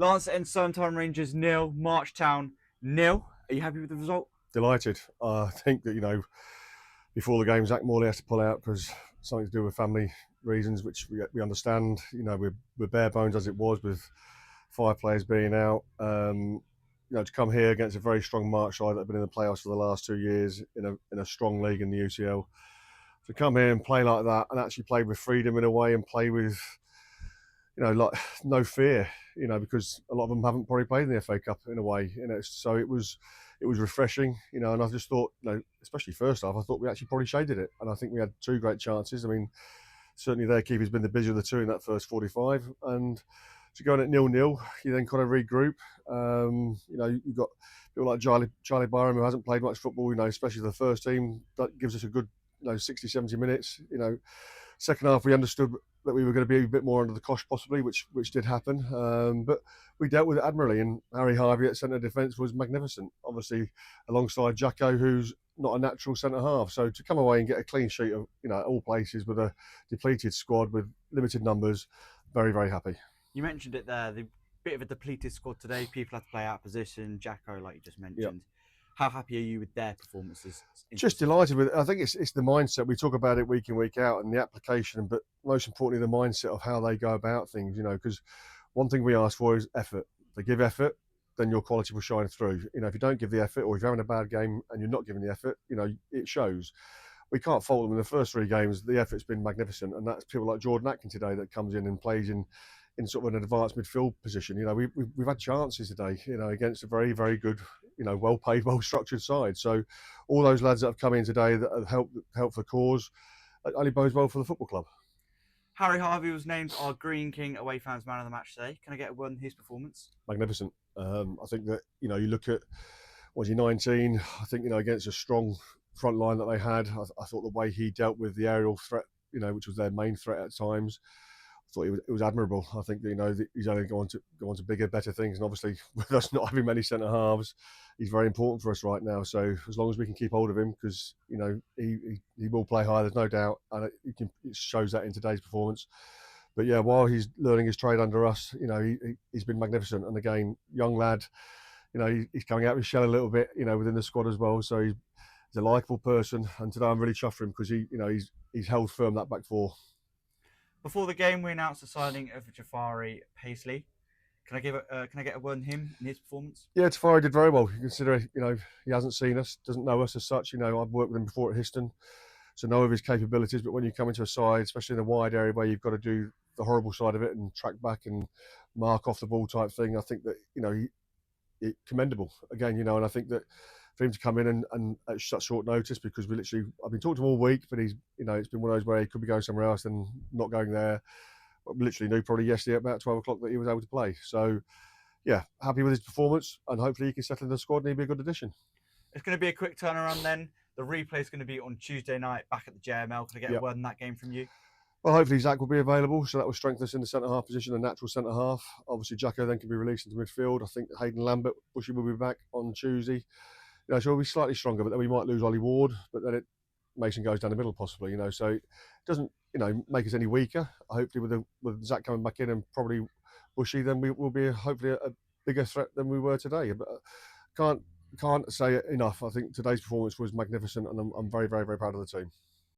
Lancet and Sometime Rangers 0, Marchtown 0. Are you happy with the result? Delighted. I think that, before the game, Zach Morley has to pull out because something to do with family reasons, which we understand. We're bare bones as it was with 5 players being out. To come here against a very strong March side that have been in the playoffs for the last 2 years in a strong league in the UCL, to come here and play like that and actually play with freedom in a way and play with, like no fear, because a lot of them haven't probably played in the FA Cup in a way, so it was refreshing, and I just thought, especially first half, I thought we actually probably shaded it, and I think we had 2 great chances. I mean, certainly their keeper's been the busier of the 2 in that first 45, and to go in at 0-0, you then kind of regroup. You've got people like Charlie Byram, who hasn't played much football, especially the first team. That gives us a good 60, 70 minutes. Second half, we understood that we were going to be a bit more under the cosh possibly, which did happen. But we dealt with it admirably, and Harry Harvey at centre defence was magnificent, obviously alongside Jacko, who's not a natural centre half. So to come away and get a clean sheet of, at all places with a depleted squad with limited numbers, very, very happy. You mentioned it there, the bit of a depleted squad today. People had to play out of position. Jacko, like you just mentioned. Yep. How happy are you with their performances? Just delighted with it. I think it's the mindset. We talk about it week in, week out, and the application, but most importantly, the mindset of how they go about things, because one thing we ask for is effort. If they give effort, then your quality will shine through. If you don't give the effort, or if you're having a bad game and you're not giving the effort, it shows. We can't fault them in the first 3 games. The effort's been magnificent, and that's people like Jordan Atkin today that comes in and plays in sort of an advanced midfield position. We've had chances today, against a very, very good, well-paid, well-structured side. So all those lads that have come in today that have helped the cause, only bodes well for the football club. Harry Harvey was named our Green King away fans man of the match today. Can I get a word on his performance? Magnificent. I think that, you look at, was he 19? I think, against a strong front line that they had, I thought the way he dealt with the aerial threat, which was their main threat at times, I thought it was admirable. I think that, he's only going to go on to bigger, better things, and obviously with us not having many centre halves, he's very important for us right now. So as long as we can keep hold of him, because he will play high, there's no doubt, and it shows that in today's performance. But yeah, while he's learning his trade under us, he's been magnificent. And again, young lad, he's coming out of his shell a little bit, within the squad as well. So he's a likeable person, and today I'm really chuffed for him because he's held firm that back 4. Before the game, we announced the signing of Jafari Paisley. Can I get a word on him and his performance? Yeah, Jafari did very well. You consider, he hasn't seen us, doesn't know us as such. I've worked with him before at Histon, so know of his capabilities. But when you come into a side, especially in a wide area where you've got to do the horrible side of it and track back and mark off the ball type thing, I think that he commendable again. And I think that for him to come in and at such short notice, because I've been talking to him all week, but he's, it's been one of those where he could be going somewhere else and not going there. But we literally knew probably yesterday at about 12 o'clock that he was able to play. So, yeah, happy with his performance, and hopefully he can settle in the squad and he'll be a good addition. It's going to be a quick turnaround then. The replay is going to be on Tuesday night back at the JML. Can I get a word on that game from you? Well, hopefully Zach will be available, so that will strengthen us in the centre-half position, a natural centre-half. Obviously, Jacko then can be released into midfield. I think Hayden Lambert, Bushy will be back on Tuesday. So we'll be slightly stronger, but then we might lose Ollie Ward, but then Mason goes down the middle possibly, so it doesn't, make us any weaker. Hopefully with Zach coming back in and probably Bushy, then we will be hopefully a bigger threat than we were today. But can't say it enough. I think today's performance was magnificent, and I'm very, very, very proud of the team.